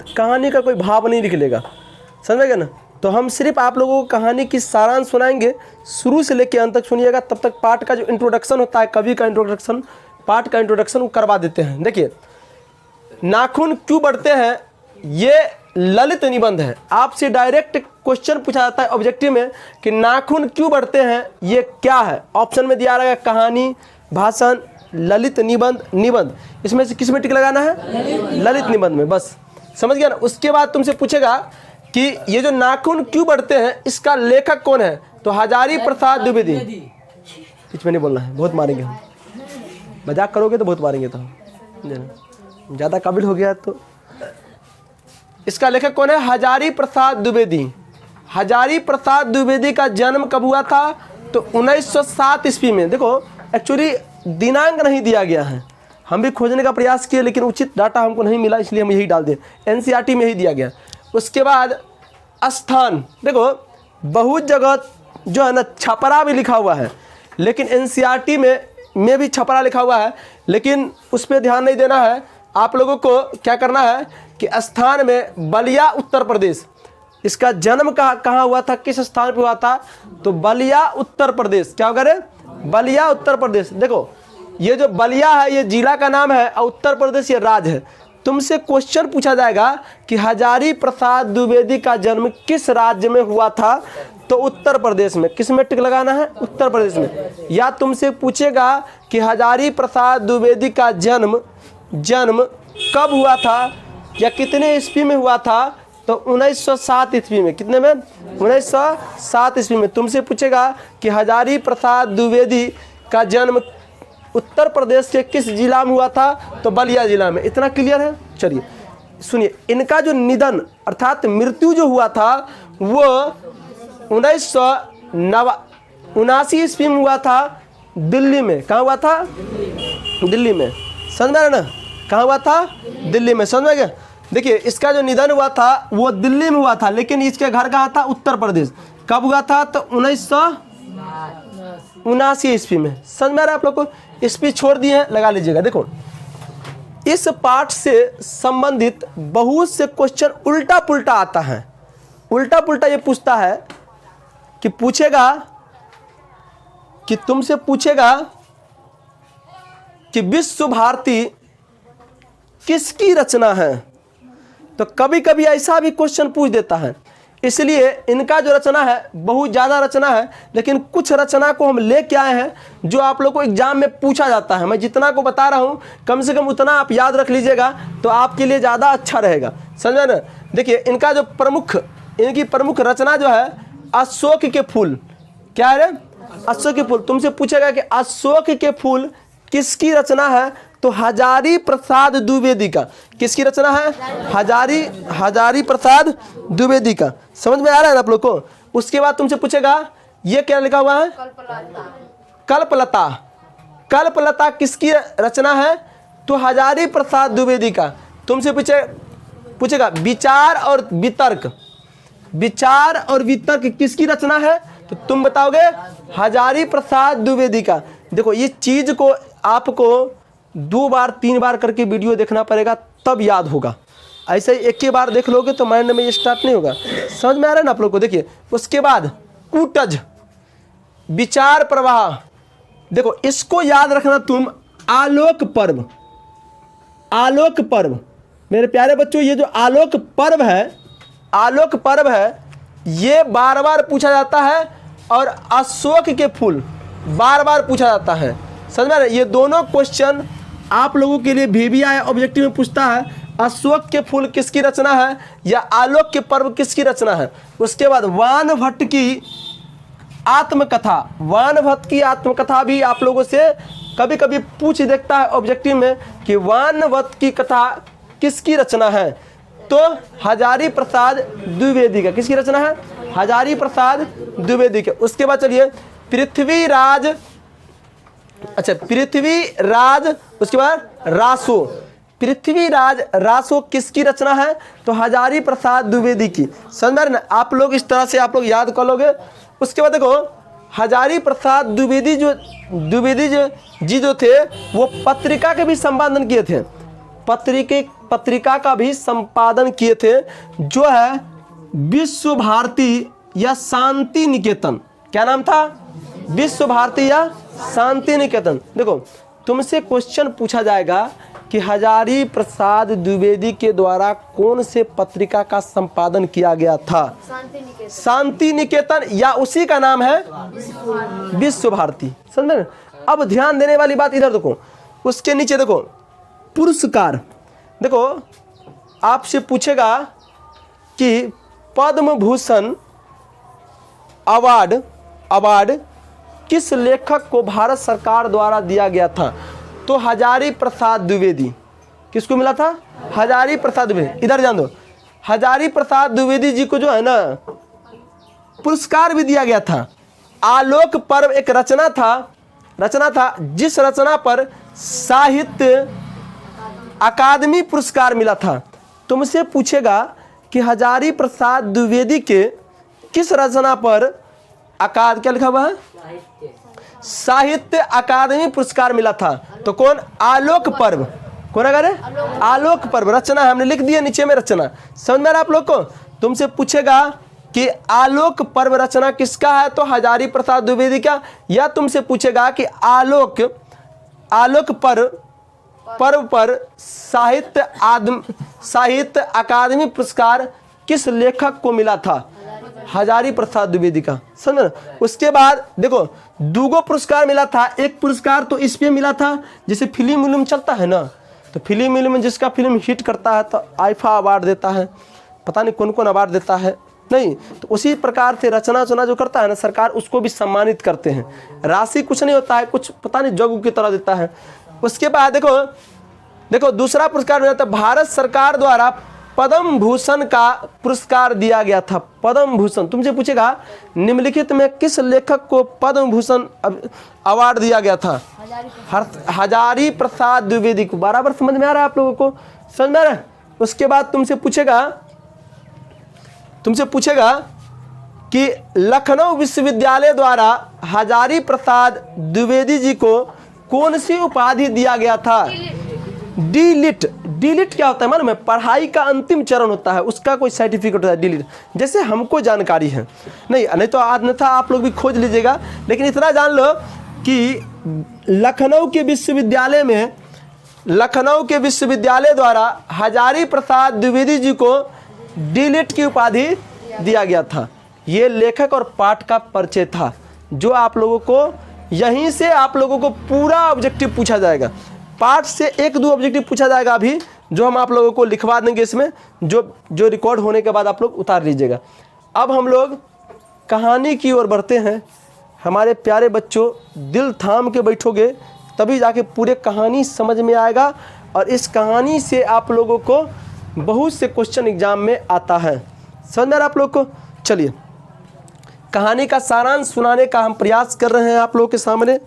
कहानी का कोई भाव नहीं लिख लेगा, समझ गए ना। तो हम सिर्फ आप लोगों को कहानी की सारांश सुनाएंगे, शुरू से लेकर अंत तक सुनिएगा। तब तक पाठ का जो इंट्रोडक्शन होता है, कवि का इंट्रोडक्शन, पाठ का इंट्रोडक्शन वो करवा देते हैं। देखिए, नाखून क्यों बढ़ते हैं, ये ललित निबंध है। आपसे डायरेक्ट क्वेश्चन पूछा जाता है ऑब्जेक्टिव में कि नाखून क्यों बढ़ते हैं, ये क्या है। ऑप्शन में दिया रहेगा कहानी, भाषण, ललित निबंध, निबंध। इसमें से किस में टिक लगाना है? ललित निबंध में, बस समझ गया ना। उसके बाद तुमसे पूछेगा कि ये जो नाखून क्यों बढ़ते हैं, इसका लेखक कौन है, तो हजारी प्रसाद द्विवेदी। बीच में नहीं बोलना है, बहुत मारेंगे हम, मजाक करोगे तो बहुत मारेंगे। तो ज़्यादा काबिल हो गया तो इसका लेखक कौन है? हजारी प्रसाद द्विवेदी। हजारी प्रसाद द्विवेदी का जन्म कब हुआ था? तो 1907 ईस्वी में। देखो एक्चुअली दिनांक नहीं दिया गया है, हम भी खोजने का प्रयास किए लेकिन उचित डाटा हमको नहीं मिला, इसलिए हम यही डाल दें। एनसीईआरटी में ही दिया गया। उसके बाद स्थान, देखो बहुत जगह जो है ना छपरा भी लिखा हुआ है, लेकिन एनसीईआरटी में भी छपरा लिखा हुआ है, लेकिन उस पर ध्यान नहीं देना है। आप लोगों को क्या करना है कि स्थान में बलिया उत्तर प्रदेश, इसका जन्म कहाँ हुआ था, किस स्थान पे हुआ था, तो बलिया उत्तर प्रदेश। क्या होगा रे? बलिया उत्तर प्रदेश। देखो ये जो बलिया है ये जिला का नाम है और उत्तर प्रदेश ये राज्य है। तुमसे क्वेश्चन पूछा जाएगा कि हजारी प्रसाद द्विवेदी का जन्म किस राज्य में हुआ था, तो उत्तर प्रदेश में। किस में टिक लगाना है? उत्तर प्रदेश में। या तुमसे पूछेगा कि हजारी प्रसाद द्विवेदी का जन्म कब हुआ था या कितने ईस्वी में हुआ था, तो 1907 ईस्वी में। कितने में? 1907 ईस्वी में। तुमसे पूछेगा कि हजारी प्रसाद द्विवेदी का जन्म उत्तर प्रदेश के किस जिला में हुआ था, तो बलिया जिला में। इतना क्लियर है? चलिए सुनिए, इनका जो निधन अर्थात मृत्यु जो हुआ था वो 1979 ईस्वी में हुआ था, दिल्ली में। कहाँ हुआ था? दिल्ली में। समझ में आ रहा ना? कहाँ हुआ था? दिल्ली में। समझ में गया? देखिए इसका जो निधन हुआ था वो दिल्ली में हुआ था, लेकिन इसके घर कहाँ था? उत्तर प्रदेश। कब हुआ था? तो 1979 ईस्वी में। समझ में आ रहा है आप लोग को? ईस्वी छोड़ दिए हैं, लगा लीजिएगा। देखो इस पाठ से संबंधित बहुत से क्वेश्चन उल्टा पुल्टा आता है। उल्टा पुल्टा ये पूछता है कि पूछेगा कि तुमसे पूछेगा कि विश्व भारती किसकी रचना है, तो कभी कभी ऐसा भी क्वेश्चन पूछ देता है। इसलिए इनका जो रचना है बहुत ज़्यादा रचना है, लेकिन कुछ रचना को हम लेके आए हैं जो आप लोग को एग्जाम में पूछा जाता है। मैं जितना को बता रहा हूँ कम से कम उतना आप याद रख लीजिएगा तो आपके लिए ज़्यादा अच्छा रहेगा। समझे ना? देखिए इनका जो इनकी प्रमुख रचना जो है अशोक के फूल। क्या है? अशोक के फूल। तुमसे पूछेगा कि अशोक के फूल किसकी रचना है, तो हजारी प्रसाद द्विवेदी का। किसकी रचना है? हजारी प्रसाद द्विवेदी का। समझ में आ रहा है ना आप लोग को? उसके बाद तुमसे पूछेगा ये क्या लिखा हुआ है? कल्पलता। कल्पलता किसकी रचना है, तो हजारी प्रसाद द्विवेदी का। तुमसे पूछेगा विचार और वितर्क। विचार और वितर्क किसकी रचना है, तो तुम बताओगे हजारी प्रसाद द्विवेदी का। देखो ये चीज को आपको 2 बार 3 बार करके वीडियो देखना पड़ेगा तब याद होगा। ऐसे ही एक ही बार देख लोगे तो माइंड में ये स्टार्ट नहीं होगा। समझ में आ रहा है ना आप लोग को? देखिए उसके बाद कूटज, विचार प्रवाह। देखो इसको याद रखना तुम। आलोक पर्व। आलोक पर्व मेरे प्यारे बच्चों, ये जो आलोक पर्व है ये बार बार पूछा जाता है, और अशोक के फूल बार बार पूछा जाता है। समझ में? ये दोनों क्वेश्चन आप लोगों के लिए VBI ऑब्जेक्टिव में पूछता है, अशोक के फूल किसकी रचना है या आलोक के पर्व किसकी रचना है। उसके बाद वान भट्ट की आत्मकथा। वान भट्ट की आत्मकथा भी आप लोगों से कभी कभी पूछ देखता है ऑब्जेक्टिव में कि वान भट्ट की कथा किसकी रचना है, तो हजारी प्रसाद द्विवेदी का। किसकी रचना है? हजारी प्रसाद द्विवेदी के। उसके बाद चलिए पृथ्वीराज, उसके बाद रासो। पृथ्वीराज रासो किसकी रचना है, तो हजारी प्रसाद द्विवेदी की। समझ में आ रहा है ना? आप लोग इस तरह से आप लोग याद कर लोगे। उसके बाद देखो हजारी प्रसाद द्विवेदी जी जो थे वो पत्रिका के भी संपादन किए थे। पत्रिका का भी संपादन किए थे, जो है विश्व भारती या शांति निकेतन। क्या नाम था? विश्व भारती या शांति निकेतन। देखो तुमसे क्वेश्चन पूछा जाएगा कि हजारी प्रसाद द्विवेदी के द्वारा कौन से पत्रिका का संपादन किया गया था? शांति निकेतन, या उसी का नाम है विश्व भारती। समझे? अब ध्यान देने वाली बात इधर देखो, उसके नीचे देखो पुरस्कार। देखो आपसे पूछेगा कि पद्म भूषण अवार्ड किस लेखक को भारत सरकार द्वारा दिया गया था? तो हजारी प्रसाद द्विवेदी। किसको मिला था? हजारी प्रसाद द्विवेदी। इधर जान दो, हजारी प्रसाद द्विवेदी जी को जो है ना पुरस्कार भी दिया गया था। आलोक पर्व एक रचना था जिस रचना पर साहित्य अकादमी पुरस्कार मिला था। तुमसे पूछेगा कि हजारी प्रसाद द्विवेदी के किस रचना पर क्या लिखा हुआ है? साहित्य अकादमी पुरस्कार मिला था। तो कौन? आलोक पर्व। कौन अगर है? आलोक पर्व रचना, हमने लिख दिया नीचे में रचना। समझ में आ रहा आप लोग को? तुमसे पूछेगा कि आलोक पर्व रचना किसका है? तो हजारी प्रसाद द्विवेदी का। या तुमसे पूछेगा कि आलोक पर्व पर साहित्य अकादमी पुरस्कार किस लेखक को मिला था? हजारी प्रसाद द्विवेदी का। समझ? उसके बाद देखो दूगो पुरस्कार मिला था। एक पुरस्कार तो इस पे मिला था, जैसे फिल्म चलता है ना, तो फिल्म में जिसका फिल्म हिट करता है तो आईफा अवार्ड देता है, पता नहीं कौन कौन अवार्ड देता है नहीं। तो उसी प्रकार से रचना जो करता है ना सरकार, उसको भी सम्मानित करते हैं। राशि कुछ नहीं होता है, कुछ पता नहीं जग की तरह देता है। उसके बाद देखो दूसरा पुरस्कार मिला था, भारत सरकार द्वारा पद्म भूषण का पुरस्कार दिया गया था। पद्म भूषण। तुमसे पूछेगा निम्नलिखित में किस लेखक को पद्म भूषण अवार्ड दिया गया था? हजारी प्रसाद द्विवेदी को। बराबर समझ में आ रहा है आप लोगों को? समझ में आ रहा है? उसके बाद तुमसे पूछेगा कि लखनऊ विश्वविद्यालय द्वारा हजारी प्रसाद द्विवेदी जी को कौन सी उपाधि दिया गया था? डिलीट क्या होता है? मालूम है? पढ़ाई का अंतिम चरण होता है, उसका कोई सर्टिफिकेट होता है डिलीट। जैसे हमको जानकारी है नहीं तो अन्यथा आप लोग भी खोज लीजिएगा, लेकिन इतना जान लो कि लखनऊ के विश्वविद्यालय द्वारा हजारी प्रसाद द्विवेदी जी को डिलीट की उपाधि दिया गया था। ये लेखक और पाठ का परिचय था, जो आप लोगों को यहीं से आप लोगों को पूरा ऑब्जेक्टिव पूछा जाएगा। पार्ट से 1-2 ऑब्जेक्टिव पूछा जाएगा अभी, जो हम आप लोगों को लिखवा देंगे इसमें, जो रिकॉर्ड होने के बाद आप लोग उतार लीजिएगा। अब हम लोग कहानी की ओर बढ़ते हैं। हमारे प्यारे बच्चों, दिल थाम के बैठोगे तभी जाके पूरे कहानी समझ में आएगा, और इस कहानी से आप लोगों को बहुत से क्वेश्चन एग्जाम में आता है। समझ में आ रहा आप लोग को? चलिए कहानी का सारांश सुनाने का हम प्रयास कर रहे हैं आप लोगों के सामने।